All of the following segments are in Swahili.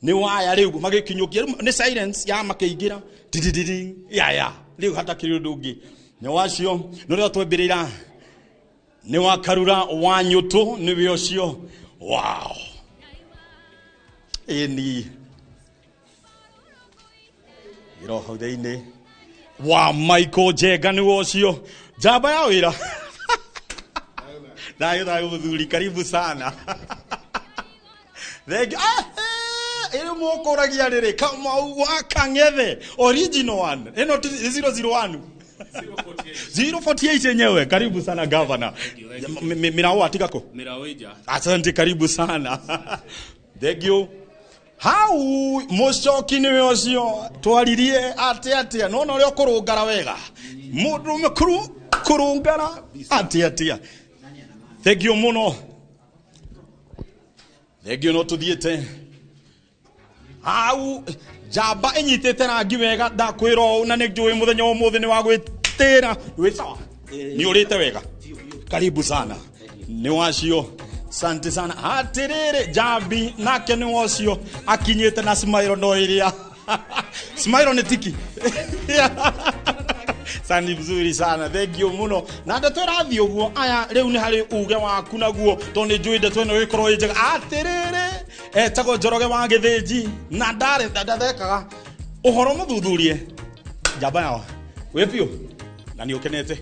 ni waya riu magikinyũkia ni silence ya makĩingira didididi ya riu hata kiri ndungi ni wacio no rio twembirira ni wakarura wa nyutu ni we ucio wow eni iroho deine wa Michael Jega ni ucio jamba ya wira dayo muthuri karibu sana ile mokoragia riri kama wakangethe original one eno 001 048 yenyewe karibu sana governor mirao atikako mirao ija asante karibu sana thank you how mucoki ni wecio twaririe atia no rio kurungara wega mundu mukuru kurungara atia thank you muno thank you no tuthiete au jamba enyitete rangi wega ndakwiro na ni njui muthenya umuthi ni wa gwitira wi sawa ni urite wega karibu sana ni wacio asante sana atirire jambi nake ni wacio akinyite na smile no iria smile ni tiki sani vizuri sana thank you muno na ndatwirathi uguo aya riu ni hari uge waku naguo to ni njui ndatwe no ikorwo njega atirire etago njoroge wa githinji na ndare ndathekaga uhoro muthuthurie jamba yao we pio na ni ukenete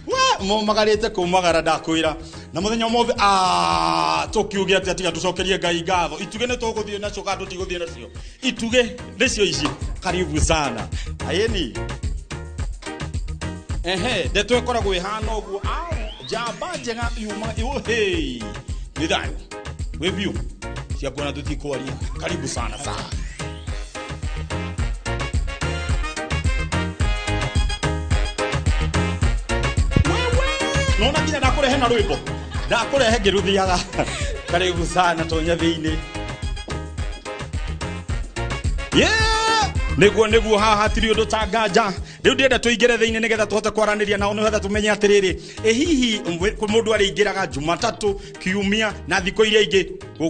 wa mo magarite kumagara ndakwira na muthenya mothe tukiuge ati atiga tucokerie ngai ngatho ituge ne tuguthie na coka tutiguthie na cio ituge nicio ici karibu sana ayeni ndetwe koragwo ihana uguo jamba njega yuma hey ni thayo we view cia kuona tutikwaria karibu sana sana nona nginya ndakurehe na rwimbo ndakurehe ngiruthiaga karibu sana tonya thiini niguo haha tiri undu tanganja riu ndienda tuingire thiini nigetha tuhote kwaraniria nao nigetha tumenye atiriri hihi mundu ari ingiraga Jumatatu Kiumia na thiko iria ingi